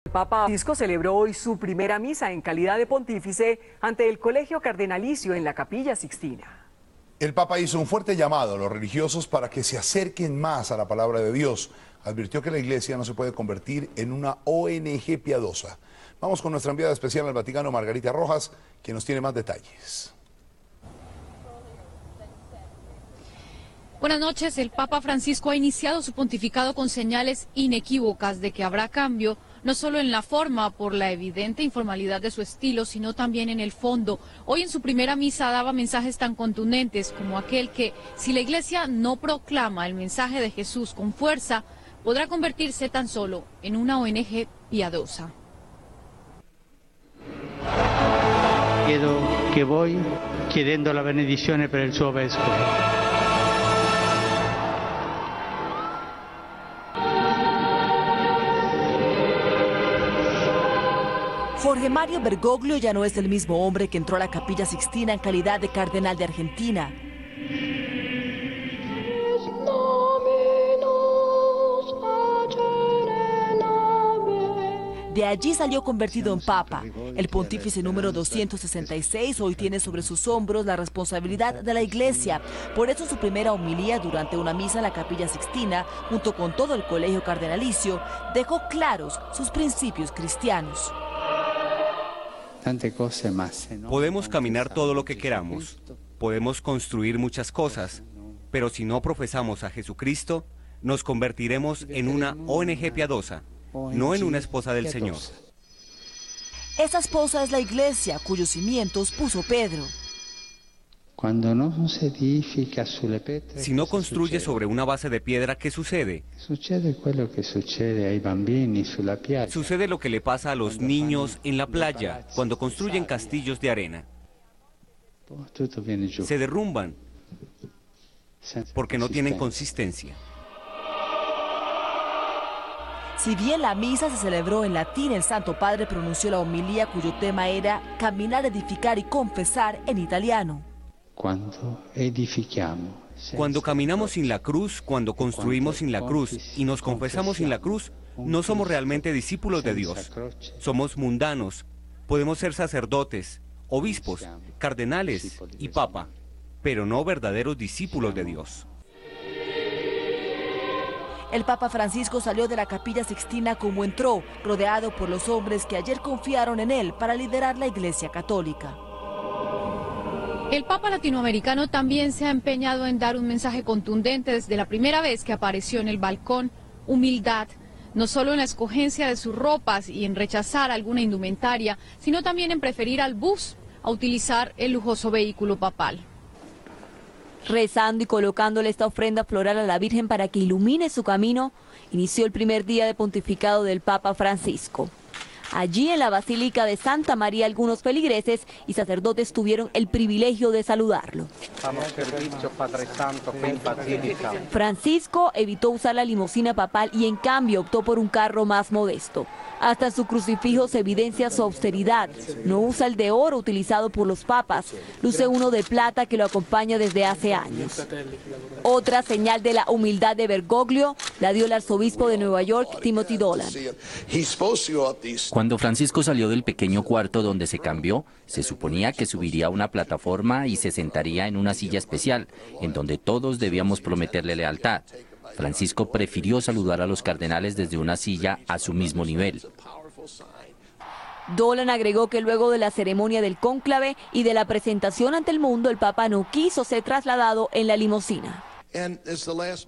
El Papa Francisco celebró hoy su primera misa en calidad de pontífice ante el Colegio Cardenalicio en la Capilla Sixtina. El Papa hizo un fuerte llamado a los religiosos para que se acerquen más a la palabra de Dios. Advirtió que la Iglesia no se puede convertir en una ONG piadosa. Vamos con nuestra enviada especial al Vaticano, Margarita Rojas, quien nos tiene más detalles. Buenas noches. El Papa Francisco ha iniciado su pontificado con señales inequívocas de que habrá cambio, no solo en la forma por la evidente informalidad de su estilo, sino también en el fondo. Hoy en su primera misa daba mensajes tan contundentes como aquel que, si la Iglesia no proclama el mensaje de Jesús con fuerza, podrá convertirse tan solo en una ONG piadosa. Chiedo che voi, chiedendo la benedizione per il suo vescovo. Jorge Mario Bergoglio ya no es el mismo hombre que entró a la Capilla Sixtina en calidad de cardenal de Argentina. De allí salió convertido en papa. El pontífice número 266 hoy tiene sobre sus hombros la responsabilidad de la Iglesia. Por eso su primera homilía durante una misa en la Capilla Sixtina, junto con todo el colegio cardenalicio, dejó claros sus principios cristianos. Podemos caminar todo lo que queramos, podemos construir muchas cosas, pero si no profesamos a Jesucristo, nos convertiremos en una ONG piadosa, no en una esposa del Señor. Esa esposa es la Iglesia, cuyos cimientos puso Pedro. Si no construye sobre una base de piedra, ¿qué sucede? Sucede lo que le pasa a los niños en la playa cuando construyen castillos de arena. Se derrumban porque no tienen consistencia. Si bien la misa se celebró en latín, el Santo Padre pronunció la homilía cuyo tema era caminar, edificar y confesar en italiano. Cuando caminamos sin la cruz, cuando construimos sin la cruz y nos confesamos sin la cruz, no somos realmente discípulos de Dios. Somos mundanos. Podemos ser sacerdotes, obispos, cardenales y papa, pero no verdaderos discípulos de Dios. El Papa Francisco salió de la Capilla Sixtina como entró, rodeado por los hombres que ayer confiaron en él para liderar la Iglesia Católica. El Papa latinoamericano también se ha empeñado en dar un mensaje contundente desde la primera vez que apareció en el balcón: humildad, no solo en la escogencia de sus ropas y en rechazar alguna indumentaria, sino también en preferir al bus a utilizar el lujoso vehículo papal. Rezando y colocándole esta ofrenda floral a la Virgen para que ilumine su camino, inició el primer día de pontificado del Papa Francisco. Allí en la Basílica de Santa María algunos feligreses y sacerdotes tuvieron el privilegio de saludarlo. Francisco evitó usar la limusina papal y en cambio optó por un carro más modesto. Hasta en su crucifijo se evidencia su austeridad. No usa el de oro utilizado por los papas, luce uno de plata que lo acompaña desde hace años. Otra señal de la humildad de Bergoglio la dio el arzobispo de Nueva York, Timothy Dolan. Cuando Francisco salió del pequeño cuarto donde se cambió, se suponía que subiría a una plataforma y se sentaría en una silla especial, en donde todos debíamos prometerle lealtad. Francisco prefirió saludar a los cardenales desde una silla a su mismo nivel. Dolan agregó que luego de la ceremonia del cónclave y de la presentación ante el mundo, el Papa no quiso ser trasladado en la limusina.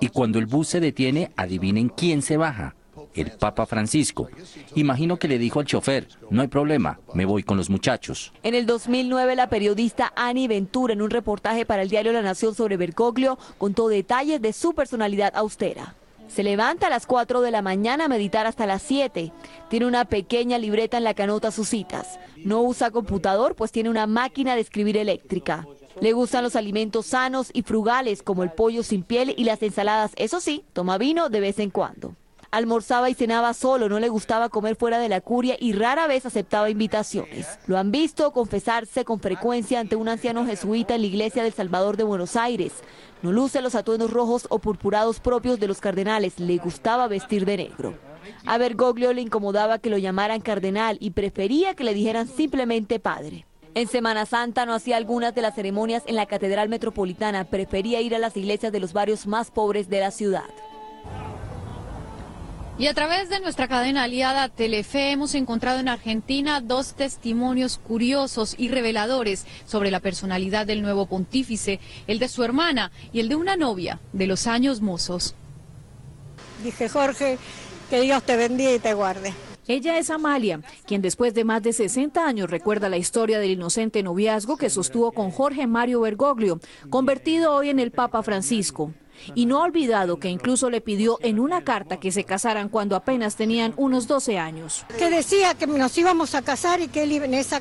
Y cuando el bus se detiene, adivinen quién se baja. El Papa Francisco. Imagino que le dijo al chofer: no hay problema, me voy con los muchachos. En el 2009, la periodista Ani Ventura, en un reportaje para el diario La Nación sobre Bergoglio, contó detalles de su personalidad austera. Se levanta a las 4 de la mañana a meditar hasta las 7. Tiene una pequeña libreta en la que anota sus citas. No usa computador, pues tiene una máquina de escribir eléctrica. Le gustan los alimentos sanos y frugales, como el pollo sin piel y las ensaladas. Eso sí, toma vino de vez en cuando. Almorzaba y cenaba solo, no le gustaba comer fuera de la curia y rara vez aceptaba invitaciones. Lo han visto confesarse con frecuencia ante un anciano jesuita en la iglesia del Salvador de Buenos Aires. No luce los atuendos rojos o purpurados propios de los cardenales, le gustaba vestir de negro. A Bergoglio le incomodaba que lo llamaran cardenal y prefería que le dijeran simplemente padre. En Semana Santa no hacía algunas de las ceremonias en la Catedral Metropolitana, prefería ir a las iglesias de los barrios más pobres de la ciudad. Y a través de nuestra cadena aliada Telefe hemos encontrado en Argentina 2 testimonios curiosos y reveladores sobre la personalidad del nuevo pontífice, el de su hermana y el de una novia de los años mozos. Dije, Jorge, que Dios te bendiga y te guarde. Ella es Amalia, quien después de más de 60 años recuerda la historia del inocente noviazgo que sostuvo con Jorge Mario Bergoglio, convertido hoy en el Papa Francisco. Y no ha olvidado que incluso le pidió en una carta que se casaran cuando apenas tenían unos 12 años. Que decía que nos íbamos a casar y que él en esa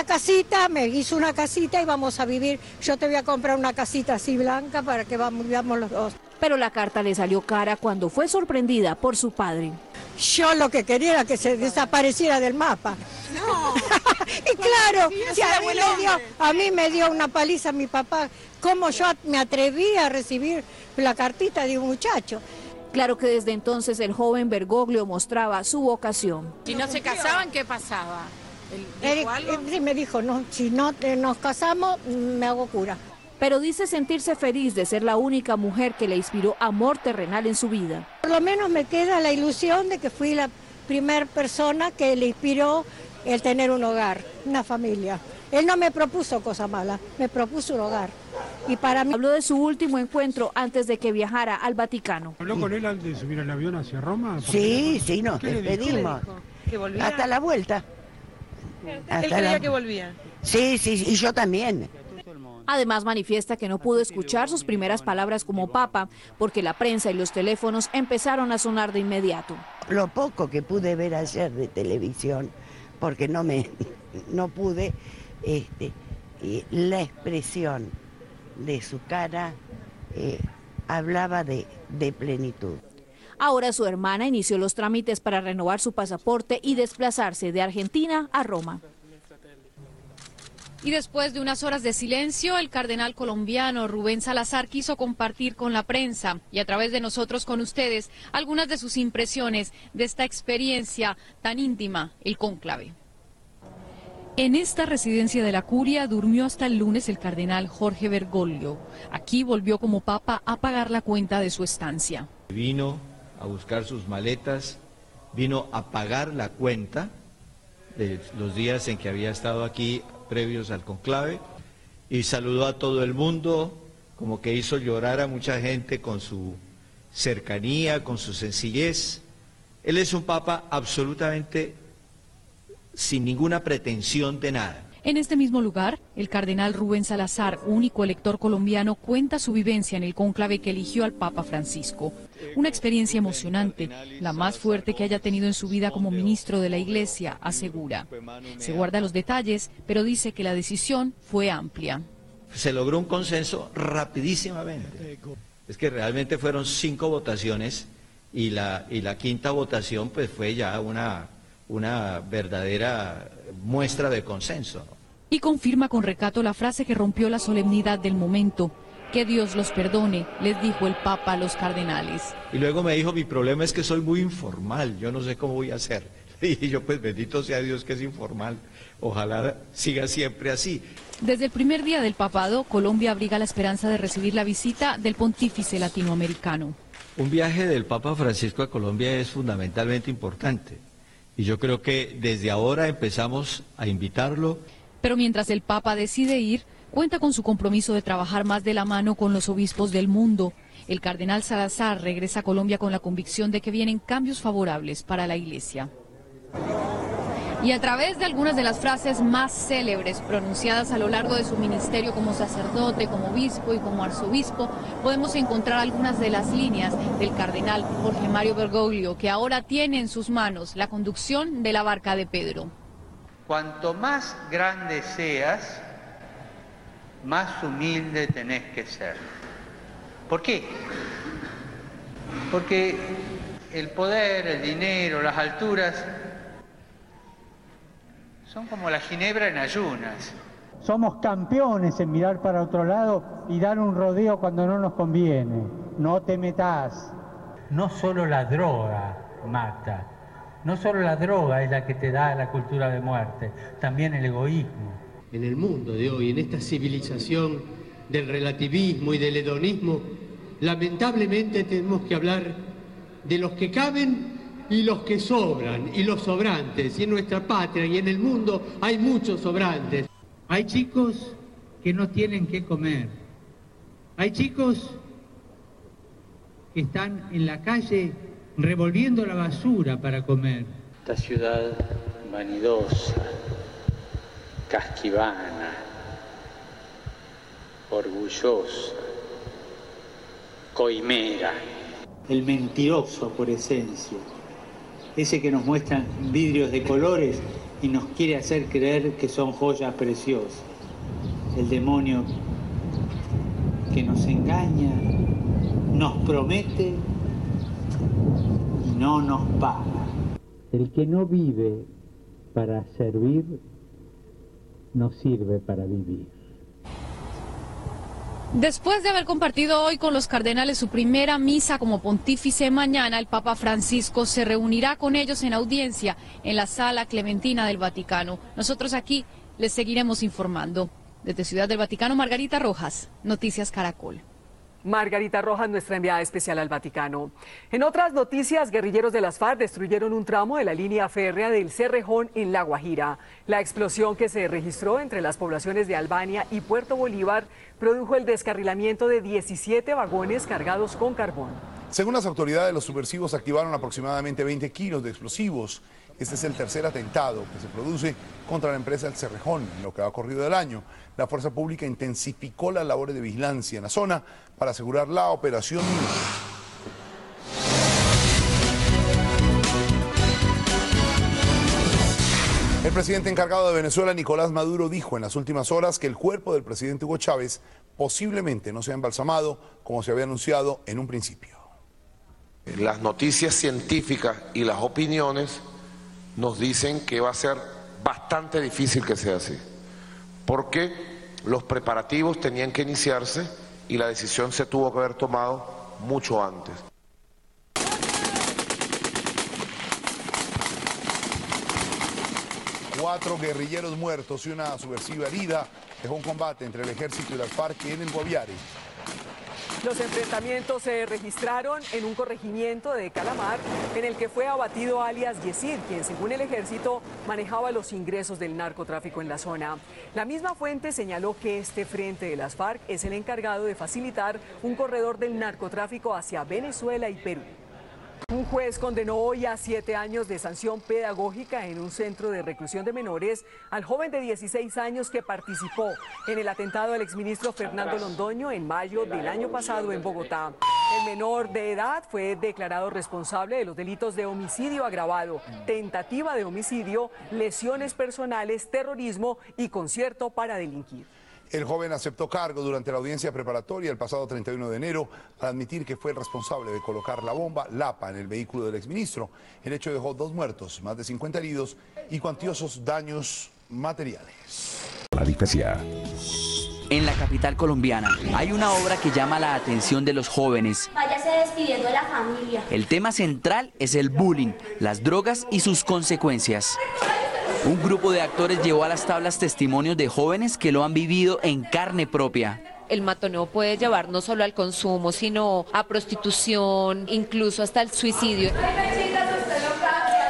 casita, me hizo una casita y vamos a vivir. Yo te voy a comprar una casita así blanca para que vivamos los dos. Pero la carta le salió cara cuando fue sorprendida por su padre. Yo lo que quería era que se desapareciera del mapa. No. Y claro, si a mí me dio una paliza mi papá. ¿Cómo yo me atreví a recibir la cartita de un muchacho? Claro que desde entonces el joven Bergoglio mostraba su vocación. Si no se casaban, ¿qué pasaba? Él me dijo, no, si no nos casamos, me hago cura. Pero dice sentirse feliz de ser la única mujer que le inspiró amor terrenal en su vida. Por lo menos me queda la ilusión de que fui la primera persona que le inspiró el tener un hogar, una familia. Él no me propuso cosas malas, me propuso un hogar. Y para mí... Habló de su último encuentro antes de que viajara al Vaticano. ¿Habló con él antes de subir al avión hacia Roma? Sí, nos despedimos. ¿Que volvía? Hasta la vuelta. ¿Él creía que volvía? Sí, y yo también. Además manifiesta que no pudo escuchar sus primeras palabras como papa porque la prensa y los teléfonos empezaron a sonar de inmediato. Lo poco que pude ver ayer de televisión, porque no pude, la expresión de su cara hablaba de plenitud. Ahora su hermana inició los trámites para renovar su pasaporte y desplazarse de Argentina a Roma. Y después de unas horas de silencio, el cardenal colombiano Rubén Salazar quiso compartir con la prensa y a través de nosotros con ustedes algunas de sus impresiones de esta experiencia tan íntima, el cónclave. En esta residencia de la Curia durmió hasta el lunes el cardenal Jorge Bergoglio. Aquí volvió como papa a pagar la cuenta de su estancia. Vino a buscar sus maletas, vino a pagar la cuenta de los días en que había estado aquí previos al conclave y saludó a todo el mundo, como que hizo llorar a mucha gente con su cercanía, con su sencillez. Él es un papa absolutamente sin ninguna pretensión de nada. En este mismo lugar, el cardenal Rubén Salazar, único elector colombiano, cuenta su vivencia en el cónclave que eligió al Papa Francisco. Una experiencia emocionante, la más fuerte que haya tenido en su vida como ministro de la Iglesia, asegura. Se guarda los detalles, pero dice que la decisión fue amplia. Se logró un consenso rapidísimamente. Es que realmente fueron 5 votaciones y la quinta votación pues fue ya una verdadera muestra de consenso. Y confirma con recato la frase que rompió la solemnidad del momento. Que Dios los perdone, les dijo el Papa a los cardenales. Y luego me dijo, mi problema es que soy muy informal, yo no sé cómo voy a hacer. Y yo, pues bendito sea Dios que es informal, ojalá siga siempre así. Desde el primer día del papado, Colombia abriga la esperanza de recibir la visita del pontífice latinoamericano. Un viaje del Papa Francisco a Colombia es fundamentalmente importante. Y yo creo que desde ahora empezamos a invitarlo. Pero mientras el Papa decide ir, cuenta con su compromiso de trabajar más de la mano con los obispos del mundo. El cardenal Salazar regresa a Colombia con la convicción de que vienen cambios favorables para la Iglesia. Y a través de algunas de las frases más célebres pronunciadas a lo largo de su ministerio como sacerdote, como obispo y como arzobispo, podemos encontrar algunas de las líneas del cardenal Jorge Mario Bergoglio, que ahora tiene en sus manos la conducción de la barca de Pedro. Cuanto más grande seas, más humilde tenés que ser. ¿Por qué? Porque el poder, el dinero, las alturas son como la ginebra en ayunas. Somos campeones en mirar para otro lado y dar un rodeo cuando no nos conviene. No te metas. No solo la droga mata. No solo la droga es la que te da la cultura de muerte, también el egoísmo. En el mundo de hoy, en esta civilización del relativismo y del hedonismo, lamentablemente tenemos que hablar de los que caben y los que sobran, y los sobrantes. Y en nuestra patria y en el mundo hay muchos sobrantes. Hay chicos que no tienen qué comer. Hay chicos que están en la calle revolviendo la basura para comer. Esta ciudad vanidosa, casquivana, orgullosa, coimera. El mentiroso por esencia, ese que nos muestra vidrios de colores y nos quiere hacer creer que son joyas preciosas. El demonio que nos engaña, nos promete y no nos paga. El que no vive para servir, no sirve para vivir. Después de haber compartido hoy con los cardenales su primera misa como pontífice, mañana el Papa Francisco se reunirá con ellos en audiencia en la Sala Clementina del Vaticano. Nosotros aquí les seguiremos informando. Desde Ciudad del Vaticano, Margarita Rojas, Noticias Caracol. Margarita Rojas, nuestra enviada especial al Vaticano. En otras noticias, guerrilleros de las FARC destruyeron un tramo de la línea férrea del Cerrejón en La Guajira. La explosión que se registró entre las poblaciones de Albania y Puerto Bolívar produjo el descarrilamiento de 17 vagones cargados con carbón. Según las autoridades, los subversivos activaron aproximadamente 20 kilos de explosivos. Este es el tercer atentado que se produce contra la empresa El Cerrejón en lo que ha corrido del año. La fuerza pública intensificó las labores de vigilancia en la zona para asegurar la operación. El presidente encargado de Venezuela, Nicolás Maduro, dijo en las últimas horas que el cuerpo del presidente Hugo Chávez posiblemente no sea embalsamado como se había anunciado en un principio. Las noticias científicas y las opiniones nos dicen que va a ser bastante difícil que sea así, porque los preparativos tenían que iniciarse y la decisión se tuvo que haber tomado mucho antes. Cuatro guerrilleros muertos y una subversiva herida dejó un combate entre el ejército y las FARC en el Guaviare. Los enfrentamientos se registraron en un corregimiento de Calamar, en el que fue abatido alias Yesid, quien según el ejército manejaba los ingresos del narcotráfico en la zona. La misma fuente señaló que este frente de las FARC es el encargado de facilitar un corredor del narcotráfico hacia Venezuela y Perú. Un juez condenó hoy a 7 años de sanción pedagógica en un centro de reclusión de menores al joven de 16 años que participó en el atentado al exministro Fernando Londoño en mayo del año pasado en Bogotá. El menor de edad fue declarado responsable de los delitos de homicidio agravado, tentativa de homicidio, lesiones personales, terrorismo y concierto para delinquir. El joven aceptó cargo durante la audiencia preparatoria el pasado 31 de enero al admitir que fue el responsable de colocar la bomba Lapa en el vehículo del exministro. El hecho dejó 2 muertos, más de 50 heridos y cuantiosos daños materiales. En la capital colombiana hay una obra que llama la atención de los jóvenes. Váyase despidiendo de la familia. El tema central es el bullying, las drogas y sus consecuencias. Un grupo de actores llevó a las tablas testimonios de jóvenes que lo han vivido en carne propia. El matoneo puede llevar no solo al consumo, sino a prostitución, incluso hasta el suicidio.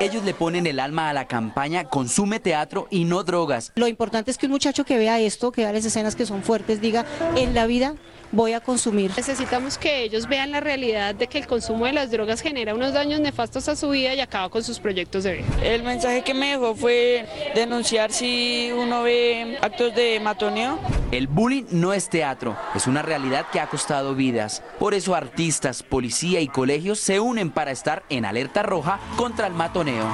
Ellos le ponen el alma a la campaña Consume Teatro y no drogas. Lo importante es que un muchacho que vea esto, que vea las escenas que son fuertes, diga, en la vida voy a consumir. Necesitamos que ellos vean la realidad de que el consumo de las drogas genera unos daños nefastos a su vida y acaba con sus proyectos de vida. El mensaje que me dejó fue denunciar si uno ve actos de matoneo. El bullying no es teatro, es una realidad que ha costado vidas. Por eso artistas, policía y colegios se unen para estar en alerta roja contra el matoneo.